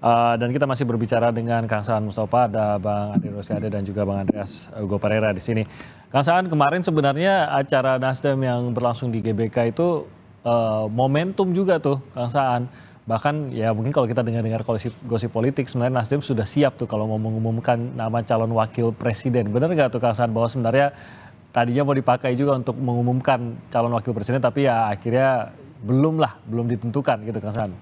Dan kita masih berbicara dengan Kang Saan Mustafa, ada Bang Andri Rosiade dan juga Bang Andreas Hugo Pereira di sini. Kang Saan, kemarin sebenarnya acara Nasdem yang berlangsung di GBK itu momentum juga tuh, Kang Saan. Bahkan ya mungkin kalau kita dengar-dengar gosip politik, sebenarnya Nasdem sudah siap tuh kalau mau mengumumkan nama calon wakil presiden. Benar nggak tuh Kang Saan bahwa sebenarnya tadinya mau dipakai juga untuk mengumumkan calon wakil presiden, tapi ya akhirnya belum ditentukan gitu Kang Saan.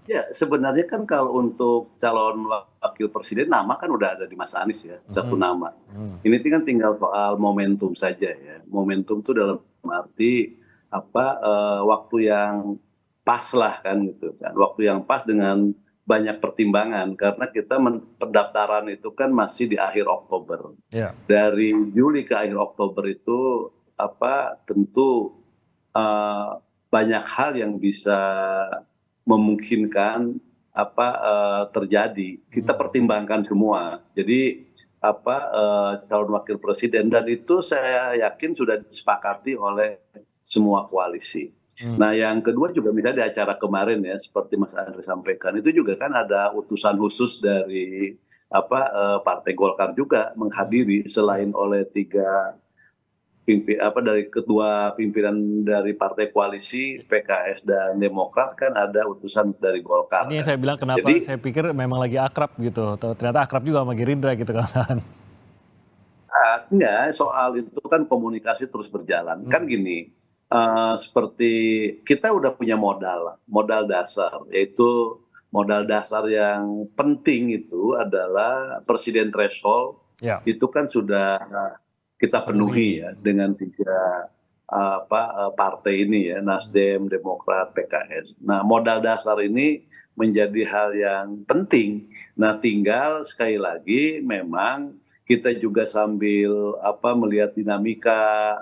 Ya, sebenarnya kan kalau untuk calon wakil presiden nama kan udah ada di Mas Anies ya, satu nama. Ini kan tinggal soal momentum saja ya. Momentum itu dalam arti waktu yang pas lah kan gitu kan. Waktu yang pas dengan banyak pertimbangan karena kita pendaftaran itu kan masih di akhir Oktober. Ya. Dari Juli ke akhir Oktober itu tentu banyak hal yang bisa memungkinkan terjadi. Kita pertimbangkan semua. Jadi calon wakil presiden dan itu saya yakin sudah disepakati oleh semua koalisi. Nah, yang kedua juga misalnya di acara kemarin ya, seperti Mas Andri sampaikan, itu juga kan ada utusan khusus dari Partai Golkar juga menghadiri selain oleh dari kedua pimpinan dari partai koalisi PKS dan Demokrat kan ada utusan dari Golkar. Ini yang saya bilang kenapa Jadi, saya pikir memang lagi akrab gitu. Ternyata akrab juga sama Gerindra gitu kan. enggak, soal itu kan komunikasi terus berjalan. Kan gini, seperti kita udah punya modal dasar, yaitu modal dasar yang penting itu adalah presiden threshold. Ya. Itu kan sudah kita penuhi ya dengan tiga partai ini ya, Nasdem, Demokrat, PKS. Nah, modal dasar ini menjadi hal yang penting. Nah, tinggal sekali lagi memang kita juga sambil melihat dinamika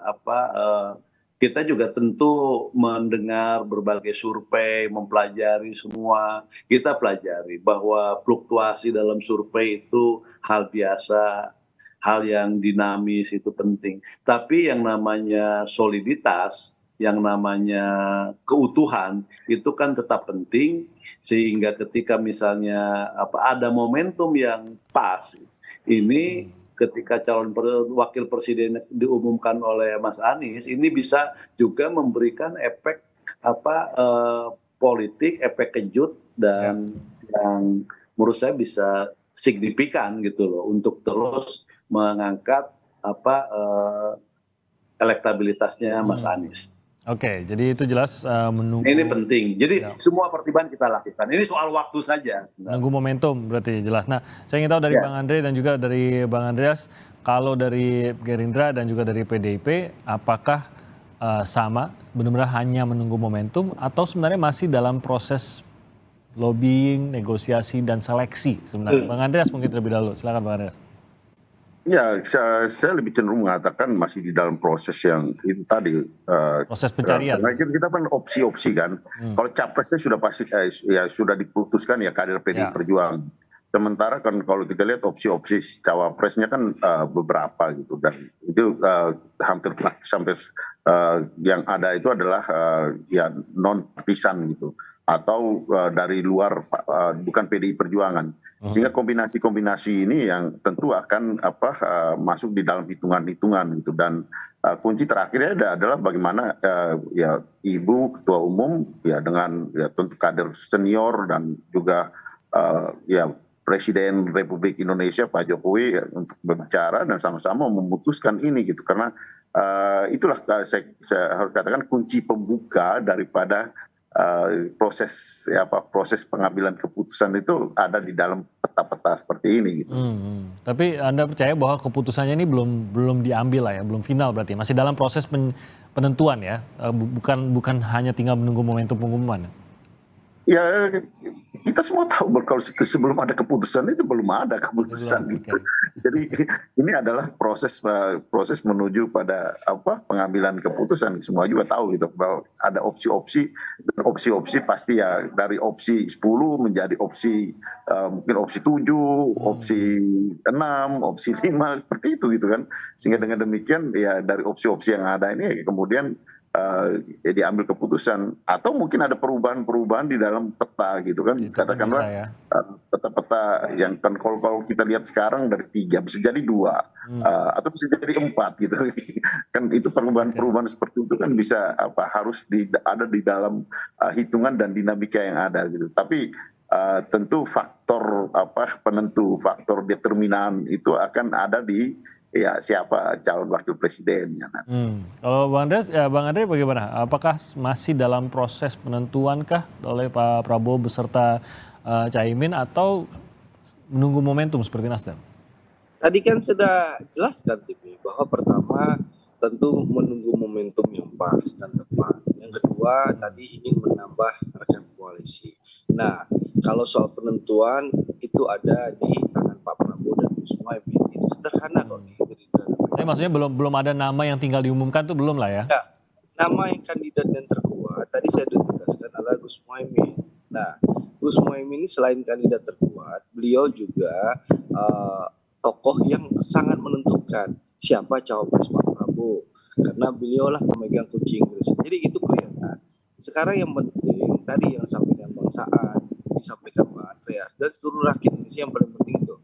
kita juga tentu mendengar berbagai survei, mempelajari semua. Kita pelajari bahwa fluktuasi dalam survei itu hal biasa, hal yang dinamis itu penting. Tapi yang namanya soliditas, yang namanya keutuhan itu kan tetap penting, sehingga ketika misalnya ada momentum yang pas, ini ketika calon wakil presiden diumumkan oleh Mas Anies, ini bisa juga memberikan efek politik, efek kejut dan yang menurut saya bisa signifikan gitu loh untuk terus mengangkat elektabilitasnya Mas Anies. Oke, jadi itu jelas menunggu. Ini penting. Jadi semua pertimbangan kita lakukan. Ini soal waktu saja. Menunggu momentum berarti jelas. Nah, saya ingin tahu dari Bang Andre dan juga dari Bang Andreas, kalau dari Gerindra dan juga dari PDIP, apakah sama benar-benar hanya menunggu momentum atau sebenarnya masih dalam proses lobbying, negosiasi dan seleksi sebenarnya? Bang Andreas mungkin terlebih dahulu. Silakan Bang Andreas. Ya, saya lebih cenderung mengatakan masih di dalam proses yang itu tadi. Proses pencarian. Karena kita kan opsi-opsi kan. Kalau capresnya sudah pasti ya sudah diputuskan ya kader PDI Perjuangan. Sementara kan kalau kita lihat opsi-opsi cawapresnya kan beberapa gitu dan itu hampir praktis sampai yang ada itu adalah ya non partisan gitu atau dari luar bukan PDI Perjuangan. Sehingga kombinasi-kombinasi ini yang tentu akan masuk di dalam hitungan-hitungan gitu dan kunci terakhirnya adalah bagaimana ya Ibu Ketua Umum ya dengan ya tentu kader senior dan juga ya Presiden Republik Indonesia Pak Jokowi ya, untuk berbicara dan sama-sama memutuskan ini gitu karena itulah saya harus katakan kunci pembuka daripada proses pengambilan keputusan itu ada di dalam peta-peta seperti ini gitu. Tapi Anda percaya bahwa keputusannya ini belum diambil lah ya, belum final berarti masih dalam proses penentuan ya, bukan hanya tinggal menunggu momentum pengumuman. Ya kita semua tahu kalau sebelum ada keputusan itu belum ada keputusan gitu. Jadi ini adalah proses menuju pada pengambilan keputusan. Semua juga tahu gitu bahwa ada opsi-opsi dan opsi-opsi pasti ya dari opsi 10 menjadi opsi mungkin opsi 7, opsi 6, opsi 5 seperti itu gitu kan. Sehingga dengan demikian ya dari opsi-opsi yang ada ini kemudian diambil keputusan, atau mungkin ada perubahan-perubahan di dalam peta gitu kan, Itu kan katakanlah bisa ya. peta-peta yang kan kalau kita lihat sekarang dari 3 bisa jadi 2, atau bisa jadi 4 gitu kan. Itu perubahan-perubahan seperti itu kan bisa harus ada di dalam hitungan dan dinamika yang ada gitu. Tapi tentu faktor penentu, faktor determinan itu akan ada di siapa calon wakil presidennya. Kalau Bang Andreas, Bang Andre bagaimana? Apakah masih dalam proses penentuankah oleh Pak Prabowo beserta Caimin, atau menunggu momentum seperti Nasdem? Tadi kan sudah jelaskan TV bahwa pertama tentu menunggu momentum yang pas dan tepat. Yang kedua tadi ingin menambah rekan koalisi. Nah, kalau soal penentuan itu ada di tangan Pak Prabowo dan Gus Muhaimin. Itu sederhana kok di Gerindra. Maksudnya belum ada nama yang tinggal diumumkan tuh, belum lah ya? Ya, nama yang kandidat yang terkuat tadi saya sudah tegaskan adalah Gus Muhaimin. Nah, Gus Muhaimin ini selain kandidat terkuat, beliau juga tokoh yang sangat menentukan siapa cawapres Pak Prabowo, karena beliaulah pemegang kunci Inggris. Jadi itu kelihatan. Sekarang yang penting tadi yang disampaikan Bang Saan, disampaikan Pak Andreas, dan seluruh rakyat Indonesia, yang paling penting itu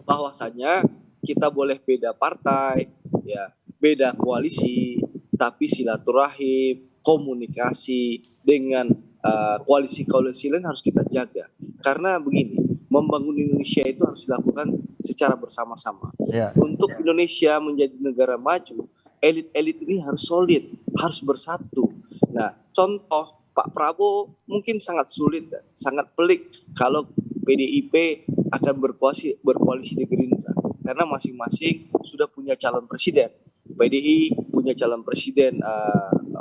bahwasanya kita boleh beda partai, ya, beda koalisi, tapi silaturahim, komunikasi dengan koalisi-koalisi lain harus kita jaga. Karena begini, membangun Indonesia itu harus dilakukan secara bersama-sama. Untuk Indonesia menjadi negara maju, elit-elit ini harus solid, harus bersatu. Nah, contoh Pak Prabowo mungkin sangat sulit, sangat pelik kalau PDIP akan berkoalisi di Gerindra, karena masing-masing sudah punya calon presiden. PDI punya calon presiden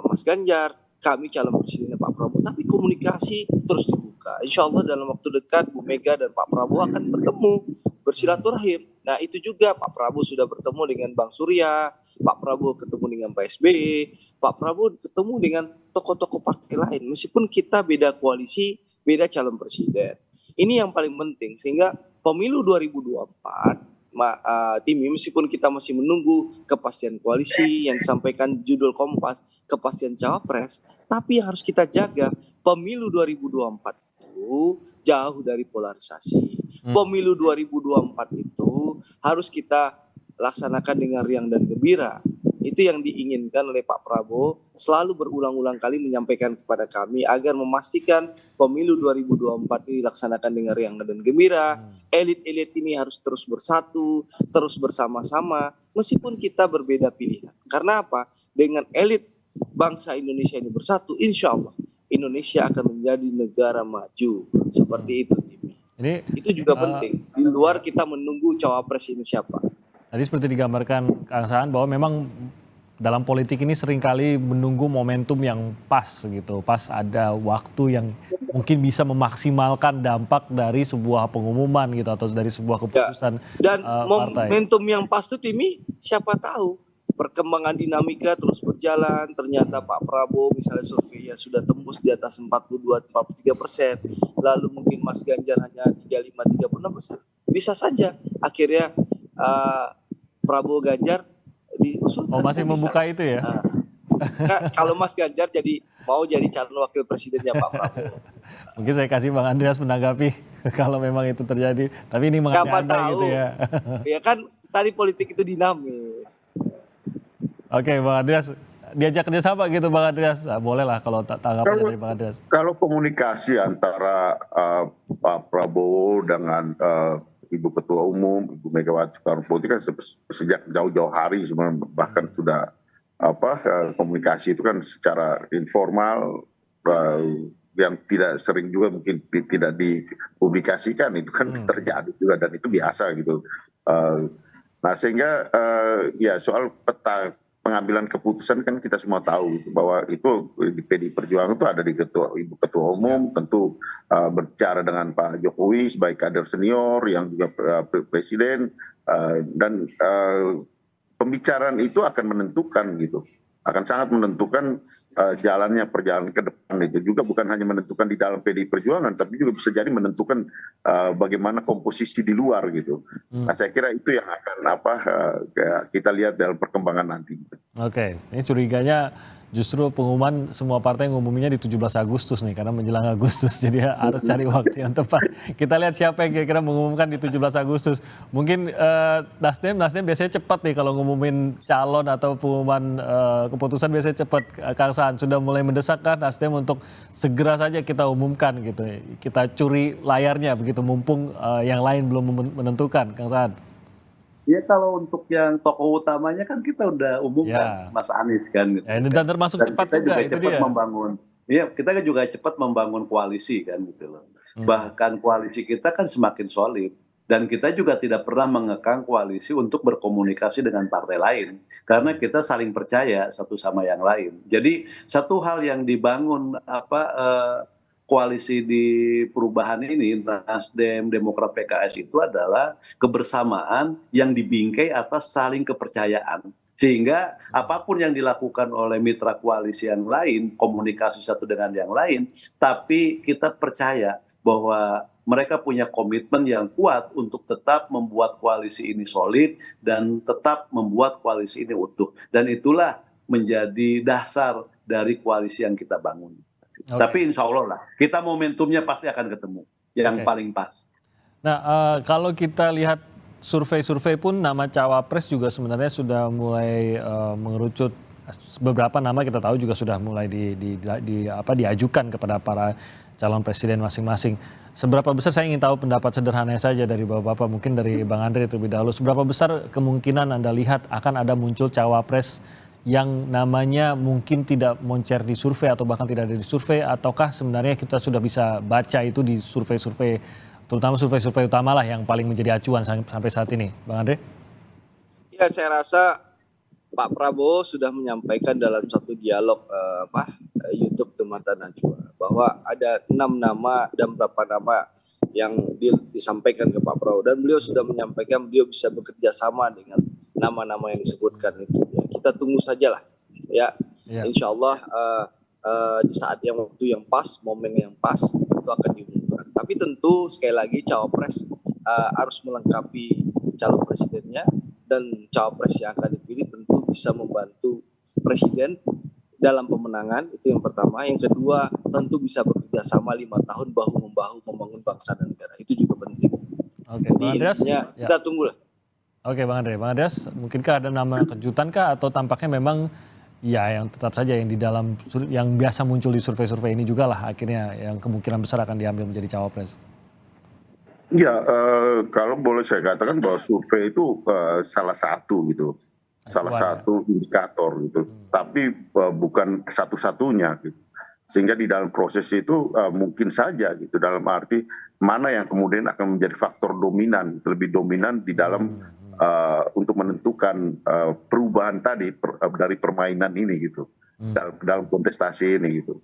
Mas Ganjar, kami calon presidennya Pak Prabowo. Tapi komunikasi terus dibuka. Insya Allah dalam waktu dekat Bu Mega dan Pak Prabowo akan bertemu, bersilaturahim. Nah, itu juga Pak Prabowo sudah bertemu dengan Bang Surya, Pak Prabowo ketemu dengan Pak SBY, Pak Prabowo ketemu dengan tokoh-tokoh partai lain. Meskipun kita beda koalisi, beda calon presiden. Ini yang paling penting, sehingga pemilu 2024, Timi, meskipun kita masih menunggu kepastian koalisi yang disampaikan judul Kompas, kepastian cawapres, tapi yang harus kita jaga, pemilu 2024 itu jauh dari polarisasi. Pemilu 2024 itu harus kita laksanakan dengan riang dan gembira. Itu yang diinginkan oleh Pak Prabowo, selalu berulang-ulang kali menyampaikan kepada kami agar memastikan pemilu 2024 ini dilaksanakan dengan riang dan gembira. Elit-elit ini harus terus bersatu, terus bersama-sama, meskipun kita berbeda pilihan. Karena apa? Dengan elit bangsa Indonesia ini bersatu, insya Allah Indonesia akan menjadi negara maju. Seperti itu, Timi. Itu juga penting. Di luar kita menunggu cawapres ini siapa. Tadi seperti digambarkan Kang Saan bahwa memang dalam politik ini seringkali menunggu momentum yang pas gitu. Pas ada waktu yang mungkin bisa memaksimalkan dampak dari sebuah pengumuman gitu, atau dari sebuah keputusan dan partai. Momentum yang pas itu, Timi, siapa tahu perkembangan dinamika terus berjalan, ternyata Pak Prabowo misalnya surveinya sudah tembus di atas 42-43%, lalu mungkin Mas Ganjar hanya 35-36%. Bisa saja akhirnya Prabowo Ganjar diusulkan. Oh, masih membuka itu ya? Kalau Mas Ganjar mau jadi calon wakil presidennya Pak Prabowo. Mungkin saya kasih Bang Andreas menanggapi kalau memang itu terjadi. Tapi ini mengandai-andai gitu ya. Ya kan tadi politik itu dinamis. Oke, Bang Andreas, diajak kerjasama gitu Bang Andreas. Nah, boleh lah kalau tanggapannya dari Bang Andreas. Kalau komunikasi antara Pak Prabowo dengan Ibu Ketua Umum, Ibu Megawati Soekarno Putri kan sejak jauh-jauh hari sebenarnya, bahkan sudah komunikasi itu kan secara informal, yang tidak sering juga mungkin tidak dipublikasikan, itu kan terjadi juga dan itu biasa gitu. Nah sehingga ya soal peta pengambilan keputusan kan kita semua tahu bahwa itu di PDI Perjuangan itu ada di Ibu Ketua Umum, tentu berbicara dengan Pak Jokowi sebagai kader senior yang juga presiden, dan pembicaraan itu akan menentukan gitu akan sangat menentukan jalannya perjalanan ke depan. Itu juga bukan hanya menentukan di dalam PDI Perjuangan, tapi juga bisa jadi menentukan bagaimana komposisi di luar gitu. Nah, saya kira itu yang akan kita lihat dalam perkembangan nanti. Gitu. Oke, ini curiganya justru pengumuman semua partai ngumuminnya di 17 Agustus nih, karena menjelang Agustus, jadi harus cari waktu yang tepat. Kita lihat siapa yang kira-kira mengumumkan di 17 Agustus. Mungkin Nasdem biasanya cepat nih kalau ngumumin calon atau pengumuman keputusan biasanya cepat. Kang Saan, sudah mulai mendesak kan Nasdem untuk segera saja kita umumkan gitu. Kita curi layarnya begitu, mumpung yang lain belum menentukan, Kang Saan. Ya kalau untuk yang tokoh utamanya kan kita udah umumkan, Mas Anies kan. Gitu. Dan termasuk Dan cepat kita juga cepat itu dia. membangun. Iya, kita kan juga cepat membangun koalisi kan gitu loh. Bahkan koalisi kita kan semakin solid. Dan kita juga tidak pernah mengekang koalisi untuk berkomunikasi dengan partai lain. Karena kita saling percaya satu sama yang lain. Jadi satu hal yang dibangun koalisi di perubahan ini, Nasdem, Demokrat, PKS itu adalah kebersamaan yang dibingkai atas saling kepercayaan. Sehingga apapun yang dilakukan oleh mitra koalisi yang lain, komunikasi satu dengan yang lain, tapi kita percaya bahwa mereka punya komitmen yang kuat untuk tetap membuat koalisi ini solid dan tetap membuat koalisi ini utuh. Dan itulah menjadi dasar dari koalisi yang kita bangun. Tapi insya Allah lah, kita momentumnya pasti akan ketemu yang paling pas. Nah, kalau kita lihat survei-survei pun nama cawapres juga sebenarnya sudah mulai mengerucut. Beberapa nama kita tahu juga sudah mulai diajukan kepada para calon presiden masing-masing. Seberapa besar, saya ingin tahu pendapat sederhananya saja dari Bapak-Bapak, mungkin dari Bang Andre terlebih dahulu. Seberapa besar kemungkinan Anda lihat akan ada muncul cawapres yang namanya mungkin tidak moncer di survei atau bahkan tidak ada di survei, ataukah sebenarnya kita sudah bisa baca itu di survei-survei, terutama survei-survei utama lah yang paling menjadi acuan sampai saat ini, Bang Andre? Ya, saya rasa Pak Prabowo sudah menyampaikan dalam satu dialog YouTube Mata Najwa bahwa ada 6 nama dan beberapa nama yang disampaikan ke Pak Prabowo, dan beliau sudah menyampaikan beliau bisa bekerja sama dengan nama-nama yang disebutkan itu. Ya, kita tunggu sajalah, ya. Insya Allah di saat yang waktu yang pas, momen yang pas itu akan diumumkan. Tapi tentu sekali lagi cawapres harus melengkapi calon presidennya, dan cawapres yang akan dipilih tentu bisa membantu presiden dalam pemenangan, itu yang pertama. Yang kedua, tentu bisa bekerja sama 5 tahun bahu-membahu membangun bangsa dan negara. Itu juga penting. Oke, Bang Andreas, kita tunggulah. Oke, Bang Andreas, mungkinkah ada nama kejutan kah, atau tampaknya memang ya yang tetap saja yang di dalam yang biasa muncul di survei-survei ini juga lah akhirnya yang kemungkinan besar akan diambil menjadi cawapres? Ya, kalau boleh saya katakan bahwa survei itu salah satu gitu, salah satu indikator gitu, tapi bukan satu-satunya gitu. Sehingga di dalam proses itu mungkin saja gitu, dalam arti mana yang kemudian akan menjadi faktor dominan, lebih dominan di dalam untuk menentukan perubahan tadi dari permainan ini gitu, dalam kontestasi ini gitu.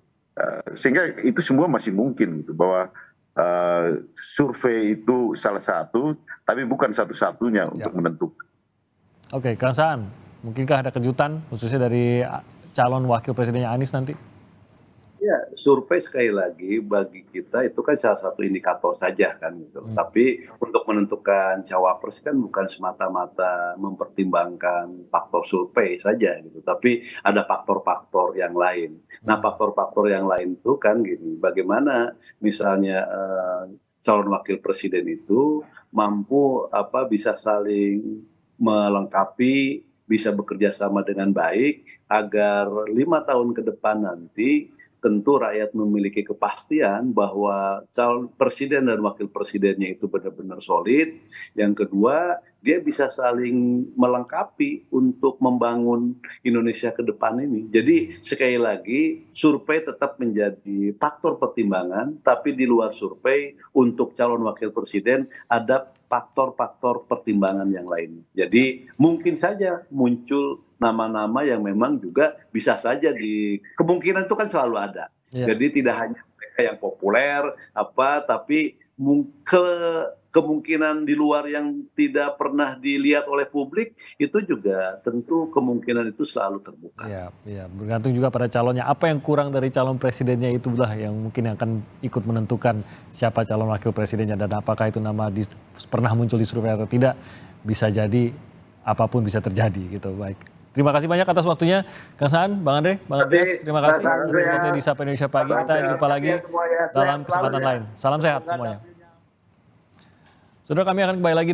Sehingga itu semua masih mungkin gitu, bahwa survei itu salah satu, tapi bukan satu-satunya untuk menentukan. Oke, Kang Saan, mungkinkah ada kejutan khususnya dari calon wakil presidennya Anies nanti? Ya, survei sekali lagi bagi kita itu kan salah satu indikator saja kan gitu. Tapi untuk menentukan cawapres kan bukan semata-mata mempertimbangkan faktor survei saja gitu. Tapi ada faktor-faktor yang lain. Nah, faktor-faktor yang lain itu kan gini, bagaimana misalnya calon wakil presiden itu mampu bisa saling melengkapi, bisa bekerja sama dengan baik agar 5 tahun ke depan nanti tentu rakyat memiliki kepastian bahwa calon presiden dan wakil presidennya itu benar-benar solid. Yang kedua, dia bisa saling melengkapi untuk membangun Indonesia ke depan ini. Jadi sekali lagi, survei tetap menjadi faktor pertimbangan, tapi di luar survei untuk calon wakil presiden ada faktor-faktor pertimbangan yang lain. Jadi mungkin saja muncul nama-nama yang memang juga bisa saja kemungkinan itu kan selalu ada. Jadi tidak hanya mereka yang populer tapi kemungkinan di luar yang tidak pernah dilihat oleh publik, itu juga tentu kemungkinan itu selalu terbuka. Ya, bergantung juga pada calonnya. Apa yang kurang dari calon presidennya itulah yang mungkin akan ikut menentukan siapa calon wakil presidennya dan apakah itu nama pernah muncul di survei atau tidak. Bisa jadi apapun bisa terjadi gitu. Baik. Terima kasih banyak atas waktunya, Kang Saan, Bang Andre, Bang Andreas. Terima kasih atas waktunya di Sapa Indonesia Pagi. Kita jumpa lagi dalam kesempatan lain. Salam sehat semuanya. Saudara, kami akan kembali lagi